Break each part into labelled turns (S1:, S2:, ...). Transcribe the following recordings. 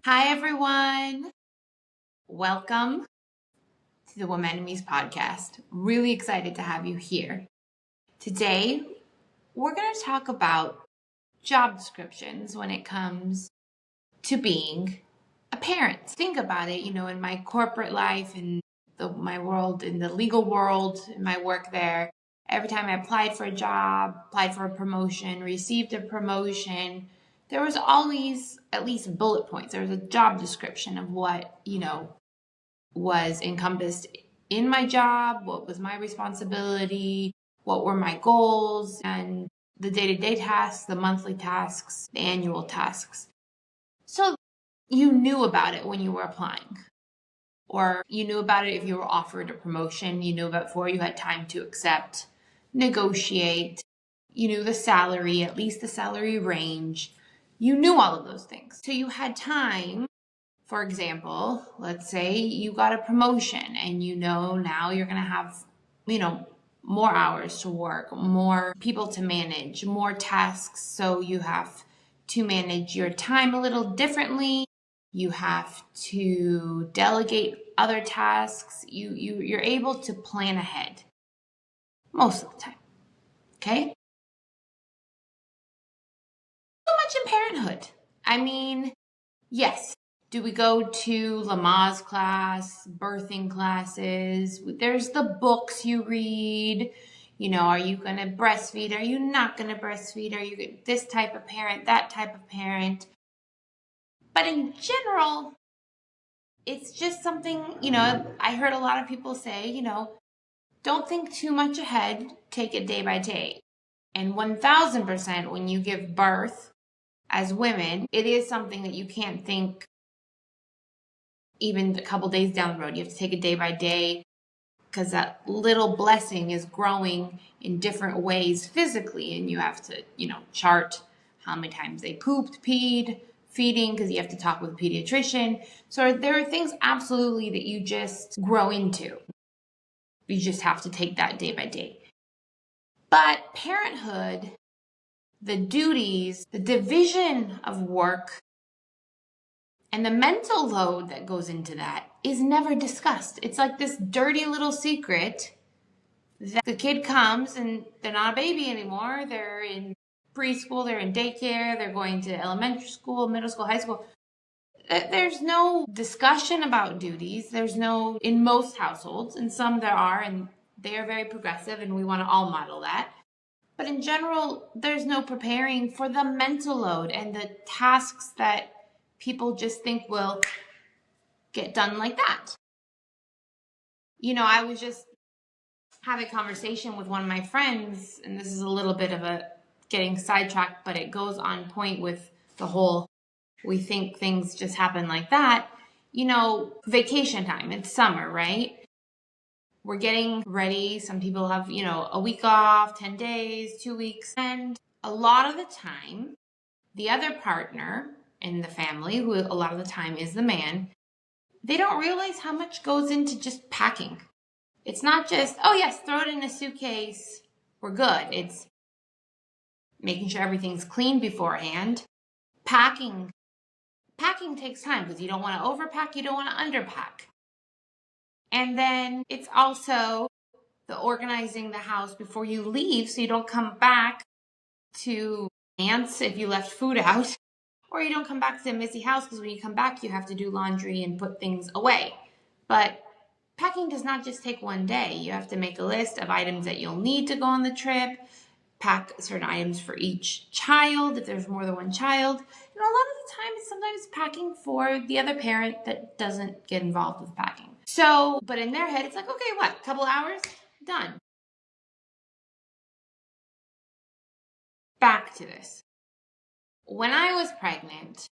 S1: Hi, everyone. Welcome to the Womenemies podcast. Really excited to have you here. Today, we're going to talk about job descriptions when it comes to being a parent. Think about it, in my corporate life, in my world, in the legal world, in my work there. Every time I applied for a job, applied for a promotion, received a promotion, there was always at least bullet points. There was a job description of what, was encompassed in my job, what was my responsibility, what were my goals, and the day-to-day tasks, the monthly tasks, the annual tasks. So you knew about it when you were applying, or you knew about it if you were offered a promotion. You knew about it before you had time to accept, negotiate. You knew the salary, at least the salary range. You knew all of those things. So you had time. For example, let's say you got a promotion and now you're going to have, more hours to work, more people to manage, more tasks. So you have to manage your time a little differently. You have to delegate other tasks. You're able to plan ahead most of the time. Okay? So much in parenthood. I mean, yes. Do we go to Lamaze class, birthing classes? There's the books you read. Are you going to breastfeed? Are you not going to breastfeed? Are you this type of parent, that type of parent? But in general, it's just something, I heard a lot of people say, don't think too much ahead, take it day by day. And 1000% when you give birth as women, it is something that you can't think even a couple days down the road. You have to take it day by day because that little blessing is growing in different ways physically, and you have to, chart how many times they pooped, peed, feeding, because you have to talk with a pediatrician. So there are things absolutely that you just grow into. You just have to take that day by day. But parenthood, the duties, the division of work, and the mental load that goes into that is never discussed. It's like this dirty little secret that the kid comes and they're not a baby anymore. They're in preschool, they're in daycare, they're going to elementary school, middle school, high school. There's no discussion about duties. There's no, in most households, and some there are, and they are very progressive, and we want to all model that. But in general, there's no preparing for the mental load and the tasks that people just think will get done like that. I was just having a conversation with one of my friends, and this is a little bit of a getting sidetracked, but it goes on point with the whole, we think things just happen like that. Vacation time, it's summer, right? We're getting ready. Some people have, a week off, 10 days, 2 weeks. And a lot of the time, the other partner in the family, who a lot of the time is the man, they don't realize how much goes into just packing. It's not just, oh yes, throw it in a suitcase, we're good. It's making sure everything's clean beforehand. Packing takes time because you don't want to overpack, you don't want to underpack. And then it's also the organizing the house before you leave so you don't come back to ants if you left food out, or you don't come back to a messy house because when you come back you have to do laundry and put things away. But packing does not just take one day. You have to make a list of items that you'll need to go on the trip, pack certain items for each child if there's more than one child. And a lot of the time it's sometimes packing for the other parent that doesn't get involved with packing. So, but in their head it's like, okay, what, a couple hours? Done. Back to this. When I was pregnant,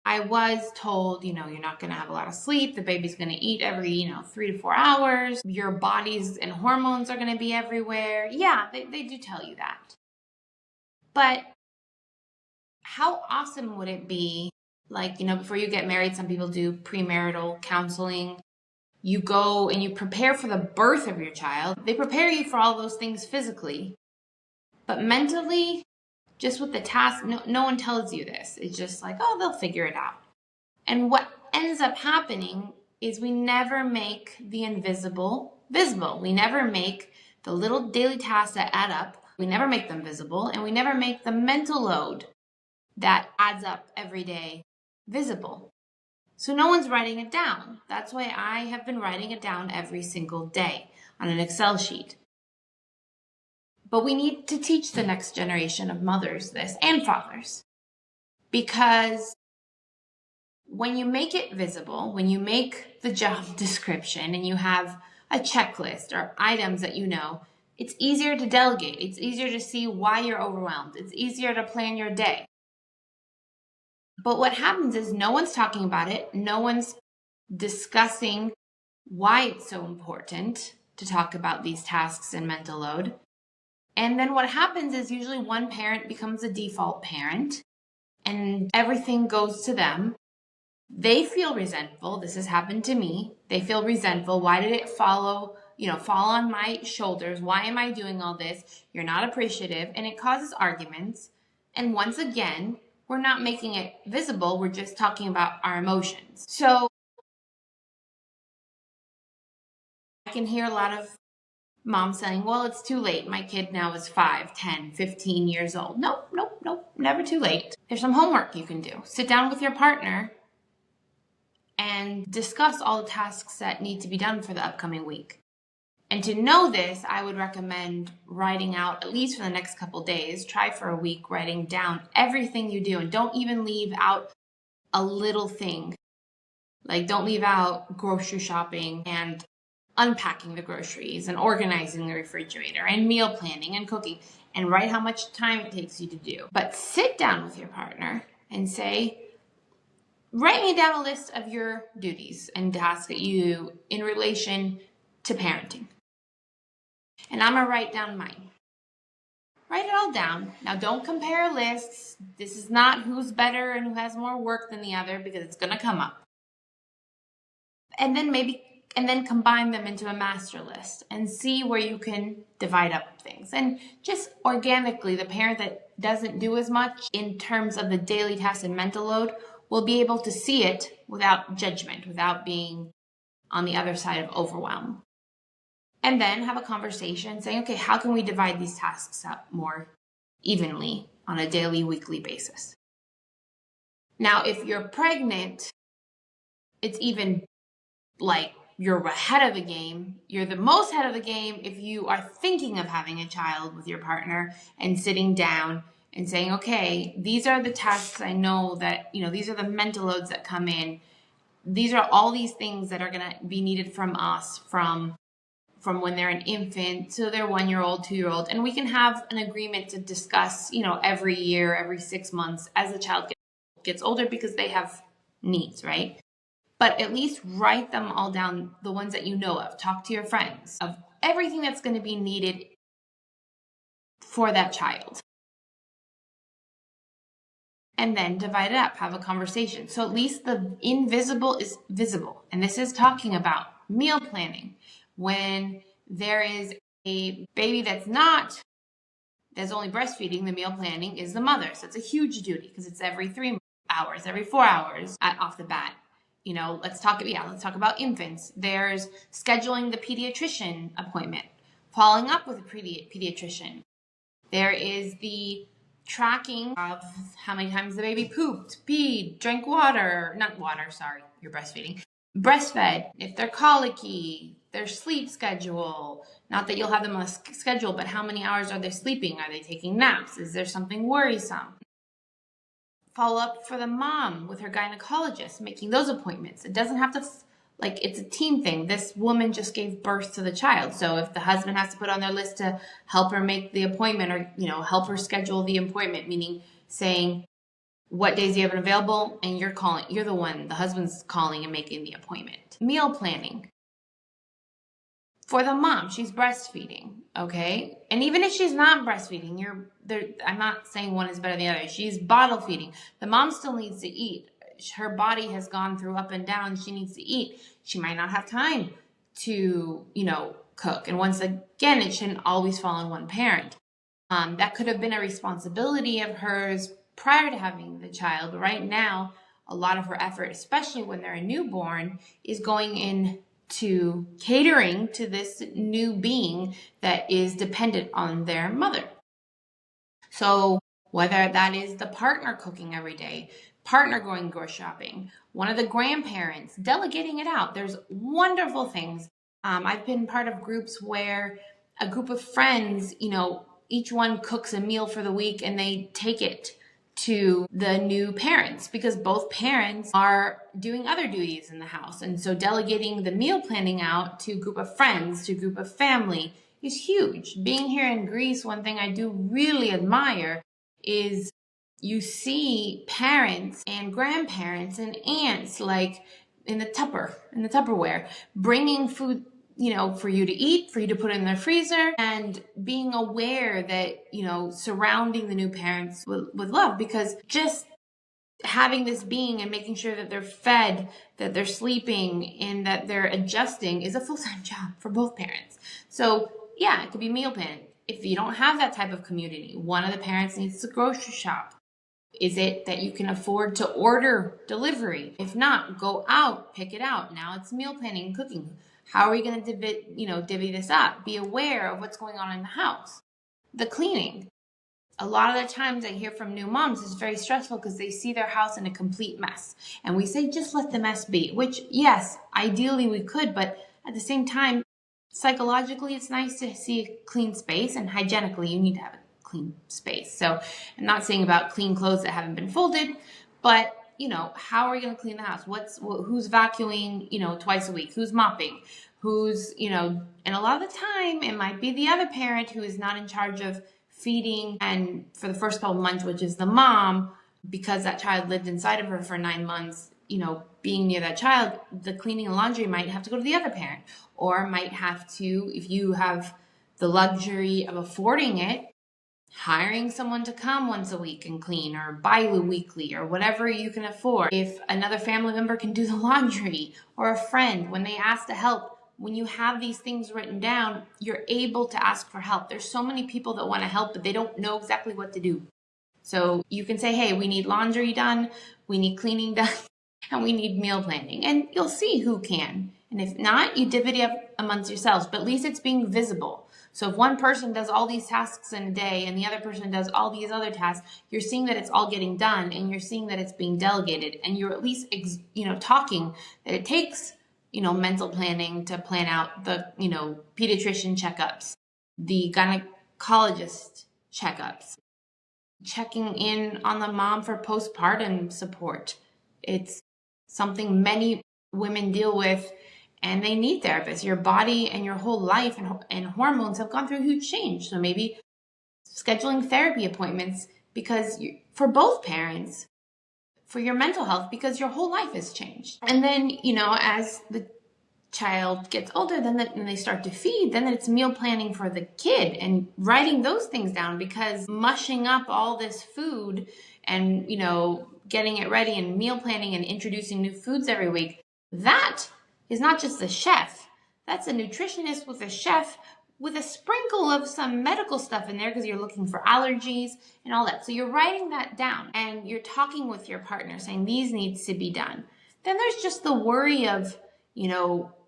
S1: I was told, you're not going to have a lot of sleep. The baby's going to eat every, 3 to 4 hours. Your bodies and hormones are going to be everywhere. Yeah, they do tell you that. But how awesome would it be, like, before you get married, some people do premarital counseling. You go and you prepare for the birth of your child. They prepare you for all those things physically. But mentally, just with the task, no one tells you this. It's just like, oh, they'll figure it out. And what ends up happening is we never make the invisible visible. We never make the little daily tasks that add up. We never make them visible, and we never make the mental load that adds up every day visible. So no one's writing it down. That's why I have been writing it down every single day on an Excel sheet. But we need to teach the next generation of mothers this, and fathers, because when you make it visible, when you make the job description and you have a checklist or items that you know, it's easier to delegate. It's easier to see why you're overwhelmed. It's easier to plan your day. But what happens is no one's talking about it. No one's discussing why it's so important to talk about these tasks and mental load. And then what happens is usually one parent becomes a default parent and everything goes to them. They feel resentful. This has happened to me. They feel resentful. Why did it fall on my shoulders? Why am I doing all this? You're not appreciative. And it causes arguments. And once again, we're not making it visible. We're just talking about our emotions. So I can hear a lot of moms saying, well, it's too late. My kid now is 5, 10, 15 years old. Nope, never too late. There's some homework you can do. Sit down with your partner and discuss all the tasks that need to be done for the upcoming week. And to know this, I would recommend writing out, at least for the next couple days, try for a week, writing down everything you do. And don't even leave out a little thing. Like, don't leave out grocery shopping and unpacking the groceries and organizing the refrigerator and meal planning and cooking, and write how much time it takes you to do. But sit down with your partner and say, write me down a list of your duties and tasks that you in relation to parenting. And I'm going to write down mine. Write it all down. Now, don't compare lists. This is not who's better and who has more work than the other, because it's going to come up. And then combine them into a master list and see where you can divide up things. And just organically, the parent that doesn't do as much in terms of the daily tasks and mental load will be able to see it without judgment, without being on the other side of overwhelm. And then have a conversation saying, okay, how can we divide these tasks up more evenly on a daily, weekly basis? Now, if you're pregnant, it's even like you're ahead of the game. You're the most ahead of the game if you are thinking of having a child with your partner and sitting down and saying, okay, these are the tasks I know that, these are the mental loads that come in. These are all these things that are going to be needed from us from when they're an infant to their 1-year-old, 2-year-old. And we can have an agreement to discuss, every year, every 6 months as the child gets older, because they have needs, right? But at least write them all down, the ones that you know of. Talk to your friends of everything that's going to be needed for that child. And then divide it up, have a conversation. So at least the invisible is visible. And this is talking about meal planning. When there is a baby that's only breastfeeding, the meal planning is the mother. So it's a huge duty, because it's every 3 hours, every 4 hours off the bat. Let's talk about infants. There's scheduling the pediatrician appointment, following up with a pediatrician. There is the tracking of how many times the baby pooped, peed, drank water, not water, sorry, you're breastfeeding, breastfed, if they're colicky, their sleep schedule, not that you'll have them on a schedule, but how many hours are they sleeping? Are they taking naps? Is there something worrisome? Follow up for the mom with her gynecologist, making those appointments. It doesn't have to, it's a team thing. This woman just gave birth to the child. So if the husband has to put on their list to help her make the appointment, or, help her schedule the appointment, meaning saying, what days do you have available? And the husband's calling and making the appointment. Meal planning. For the mom, she's breastfeeding, okay? And even if she's not breastfeeding, I'm not saying one is better than the other. She's bottle feeding. The mom still needs to eat. Her body has gone through up and down. She needs to eat. She might not have time to, cook. And once again, it shouldn't always fall on one parent. That could have been a responsibility of hers prior to having the child. But right now, a lot of her effort, especially when they're a newborn, is going into catering to this new being that is dependent on their mother. So whether that is the partner cooking every day, partner going grocery shopping, one of the grandparents delegating it out. There's wonderful things. I've been part of groups where a group of friends, each one cooks a meal for the week and they take it to the new parents because both parents are doing other duties in the house. And so delegating the meal planning out to a group of friends, to a group of family is huge. Being here in Greece, one thing I do really admire is you see parents and grandparents and aunts like in the Tupperware, bringing food, for you to eat, for you to put in the freezer, and being aware that, surrounding the new parents with love, because just having this being and making sure that they're fed, that they're sleeping, and that they're adjusting is a full-time job for both parents. So yeah, it could be meal planning. If you don't have that type of community, one of the parents needs to grocery shop. Is it that you can afford to order delivery? If not, go out, pick it out. Now it's meal planning, cooking. How are we going to divvy this up? Be aware of what's going on in the house. The cleaning. A lot of the times I hear from new moms, it's very stressful because they see their house in a complete mess. And we say, just let the mess be, which yes, ideally we could, but at the same time, psychologically, it's nice to see a clean space, and hygienically, you need to have a clean space. So I'm not saying about clean clothes that haven't been folded, but how are we going to clean the house? Who's vacuuming, twice a week? Who's mopping? And a lot of the time it might be the other parent who is not in charge of feeding, and for the first couple months, which is the mom, because that child lived inside of her for 9 months, being near that child, the cleaning and laundry might have to go to the other parent, or might have to, if you have the luxury of affording it, hiring someone to come once a week and clean, or bi-weekly, or whatever you can afford. If another family member can do the laundry, or a friend, when they ask to help, when you have these things written down, you're able to ask for help. There's so many people that want to help, but they don't know exactly what to do. So you can say, hey, we need laundry done, we need cleaning done, and we need meal planning. And you'll see who can. And if not, you divvy it up amongst yourselves, but at least it's being visible. So if one person does all these tasks in a day and the other person does all these other tasks, you're seeing that it's all getting done, and you're seeing that it's being delegated, and you're at least, talking that it takes, mental planning to plan out the, pediatrician checkups, the gynecologist checkups, checking in on the mom for postpartum support. It's something many women deal with, and they need therapists. Your body and your whole life and hormones have gone through a huge change. So maybe scheduling therapy appointments for both parents, for your mental health, because your whole life has changed. And then, as the child gets older, then they start to feed, then it's meal planning for the kid and writing those things down, because mushing up all this food and, getting it ready and meal planning and introducing new foods every week, that is not just the chef. That's a nutritionist with a chef with a sprinkle of some medical stuff in there, because you're looking for allergies and all that. So you're writing that down and you're talking with your partner saying these needs to be done. Then there's just the worry of,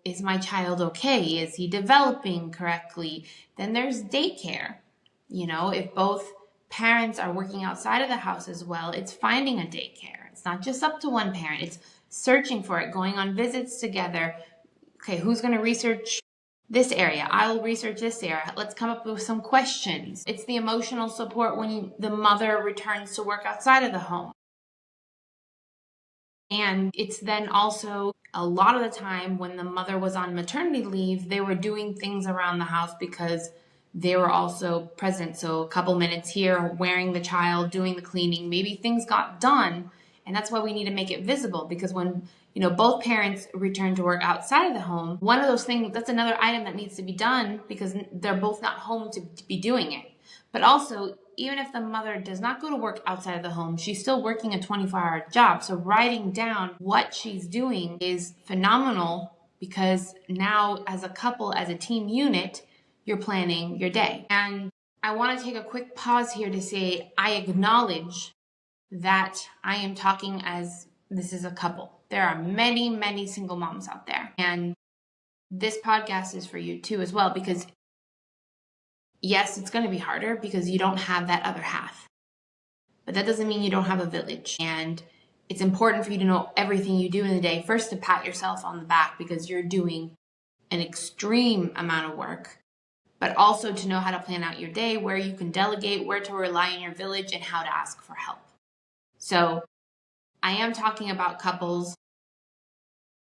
S1: is my child okay? Is he developing correctly? Then there's daycare. If both parents are working outside of the house as well, it's finding a daycare. It's not just up to one parent. It's searching for it, going on visits together. Okay, who's going to research this area? I'll research this area. Let's come up with some questions. It's the emotional support when the mother returns to work outside of the home. And it's then also a lot of the time when the mother was on maternity leave, they were doing things around the house because they were also present. So a couple minutes here, wearing the child, doing the cleaning, maybe things got done. And that's why we need to make it visible, because when, both parents return to work outside of the home, one of those things, that's another item that needs to be done because they're both not home to be doing it. But also, even if the mother does not go to work outside of the home, she's still working a 24-hour job. So writing down what she's doing is phenomenal, because now as a couple, as a team unit, you're planning your day. And I want to take a quick pause here to say I acknowledge that I am talking as this is a couple. There are many, many single moms out there. And this podcast is for you too as well, because yes, it's going to be harder because you don't have that other half. But that doesn't mean you don't have a village. And it's important for you to know everything you do in the day. First, to pat yourself on the back because you're doing an extreme amount of work, but also to know how to plan out your day, where you can delegate, where to rely on your village, and how to ask for help. So I am talking about couples,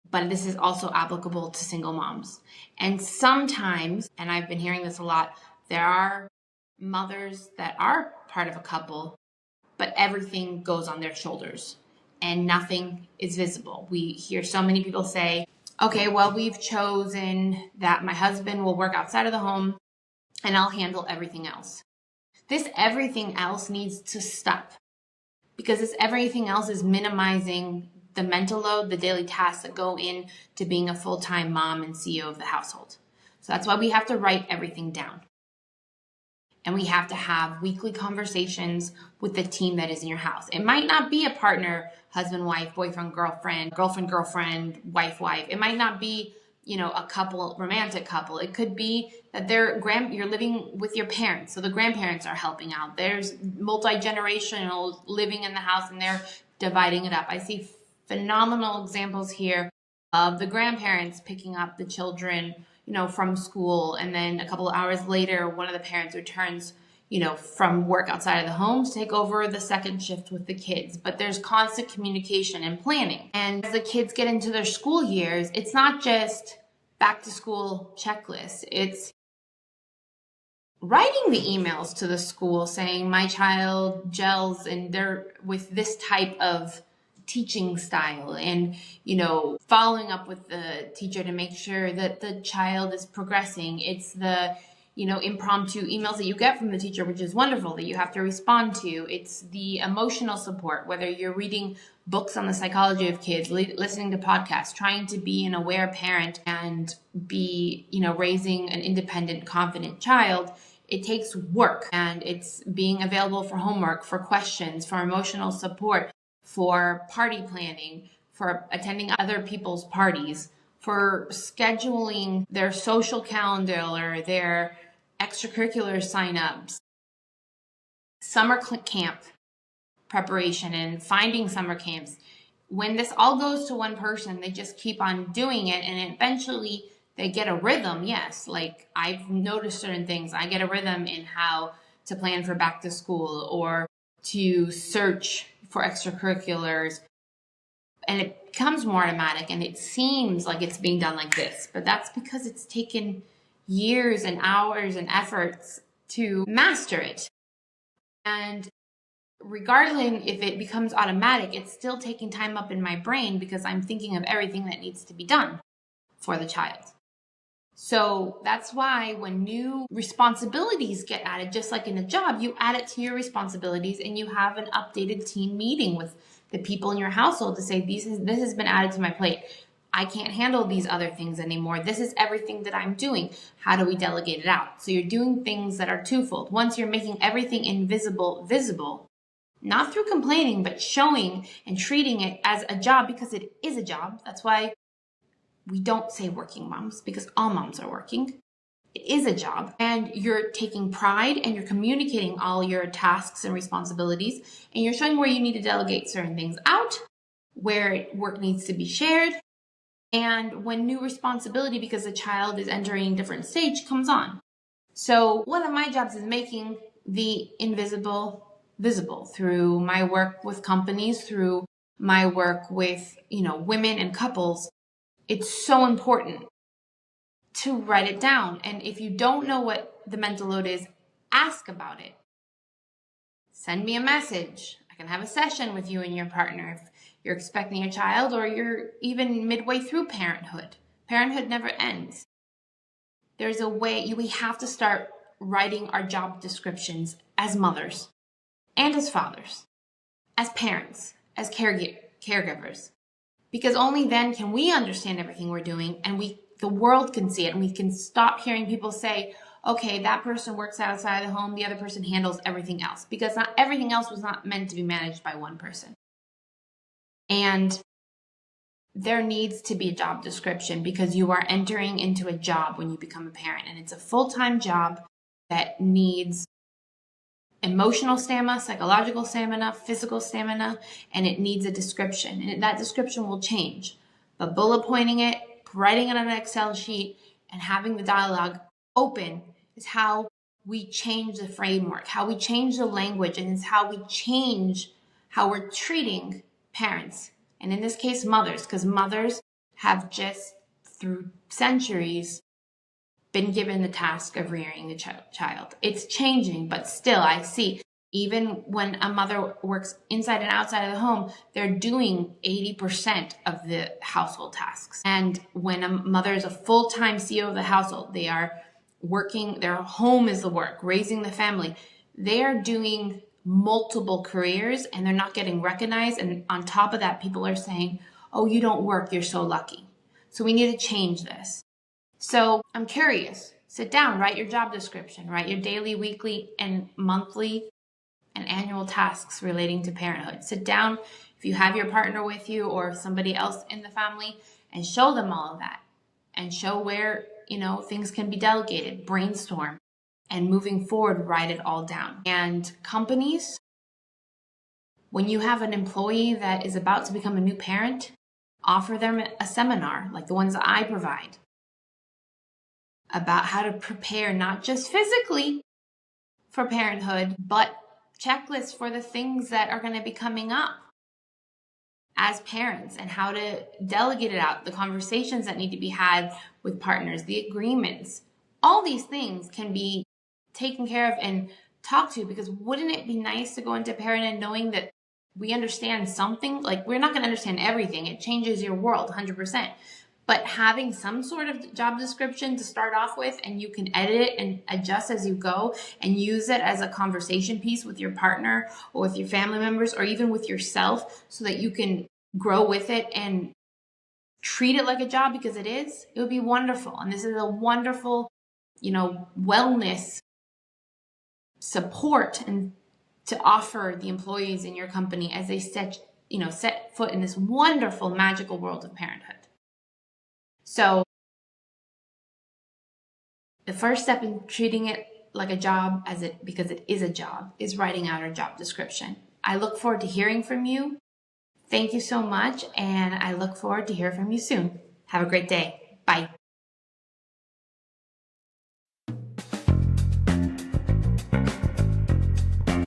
S1: but this is also applicable to single moms. And sometimes, and I've been hearing this a lot, there are mothers that are part of a couple, but everything goes on their shoulders and nothing is visible. We hear so many people say, okay, well, we've chosen that my husband will work outside of the home and I'll handle everything else. This everything else needs to stop, because this everything else is minimizing the mental load, the daily tasks that go into being a full-time mom and CEO of the household. So that's why we have to write everything down. And we have to have weekly conversations with the team that is in your house. It might not be a partner, husband, wife, boyfriend, girlfriend, girlfriend, wife. It might not be, a couple, romantic couple. It could be that you're living with your parents, so the grandparents are helping out. There's multi-generational living in the house and they're dividing it up. I see phenomenal examples here of the grandparents picking up the children from school, and then a couple of hours later, one of the parents returns, from work outside of the home to take over the second shift with the kids. But there's constant communication and planning. And as the kids get into their school years, it's not just back to school checklist. It's writing the emails to the school saying my child gels and they're with this type of teaching style, and following up with the teacher to make sure that the child is progressing. It's the impromptu emails that you get from the teacher, which is wonderful, that you have to respond to. It's the emotional support, whether you're reading books on the psychology of kids, listening to podcasts, trying to be an aware parent and be raising an independent, confident child. It takes work, and it's being available for homework, for questions, for emotional support, for party planning, for attending other people's parties, for scheduling their social calendar or their extracurricular signups, summer camp preparation and finding summer camps. When this all goes to one person, they just keep on doing it, and eventually they get a rhythm. Yes, like I've noticed certain things. I get a rhythm in how to plan for back to school or to search for extracurriculars, and it becomes more automatic, and it seems like it's being done like this, but that's because it's taken years and hours and efforts to master it. And regardless if it becomes automatic, it's still taking time up in my brain because I'm thinking of everything that needs to be done for the child. So that's why when new responsibilities get added, just like in a job, you add it to your responsibilities and you have an updated team meeting with the people in your household to say, this has been added to my plate. I can't handle these other things anymore. This is everything that I'm doing. How do we delegate it out? So you're doing things that are twofold. Once you're making everything invisible visible, not through complaining, but showing and treating it as a job, because it is a job. That's why we don't say working moms, because all moms are working. It is a job, and you're taking pride and you're communicating all your tasks and responsibilities, and you're showing where you need to delegate certain things out, where work needs to be shared, and when new responsibility, because the child is entering a different stage, comes on. So one of my jobs is making the invisible visible through my work with companies, through my work with, women and couples. It's so important to write it down. And if you don't know what the mental load is, ask about it. Send me a message. I can have a session with you and your partner if you're expecting a child or you're even midway through parenthood. Parenthood never ends. There's a way we have to start writing our job descriptions as mothers and as fathers, as parents, as caregivers. Because only then can we understand everything we're doing, and the world can see it, and we can stop hearing people say, okay, that person works outside the home, the other person handles everything else, because not everything else was not meant to be managed by one person. And there needs to be a job description, because you are entering into a job when you become a parent, and it's a full-time job that needs emotional stamina, psychological stamina, physical stamina, and it needs a description. And that description will change. But bullet pointing it, writing it on an Excel sheet, and having the dialogue open is how we change the framework, how we change the language, and it's how we change how we're treating parents. And in this case, mothers, because mothers have just through centuries been given the task of rearing the child. It's changing, but still I see, even when a mother works inside and outside of the home, they're doing 80% of the household tasks. And when a mother is a full-time CEO of the household, they are working, their home is the work, raising the family. They are doing multiple careers and they're not getting recognized. And on top of that, people are saying, oh, you don't work, you're so lucky. So we need to change this. So I'm curious, sit down, write your job description, write your daily, weekly, and monthly and annual tasks relating to parenthood. Sit down if you have your partner with you or somebody else in the family, and show them all of that and show where, things can be delegated, brainstorm, and moving forward, write it all down. And companies, when you have an employee that is about to become a new parent, offer them a seminar like the ones that I provide, about how to prepare not just physically for parenthood, but checklists for the things that are going to be coming up as parents, and how to delegate it out, the conversations that need to be had with partners, the agreements. All these things can be taken care of and talked to, because wouldn't it be nice to go into parenthood knowing that we understand something? Like, we're not going to understand everything. It changes your world 100%. But having some sort of job description to start off with, and you can edit it and adjust as you go and use it as a conversation piece with your partner or with your family members or even with yourself, so that you can grow with it and treat it like a job, because it would be wonderful. And this is a wonderful, wellness support and to offer the employees in your company as they set foot in this wonderful, magical world of parenthood. So the first step in treating it like a job, because it is a job, is writing out a job description. I look forward to hearing from you. Thank you so much, and I look forward to hearing from you soon. Have a great day. Bye.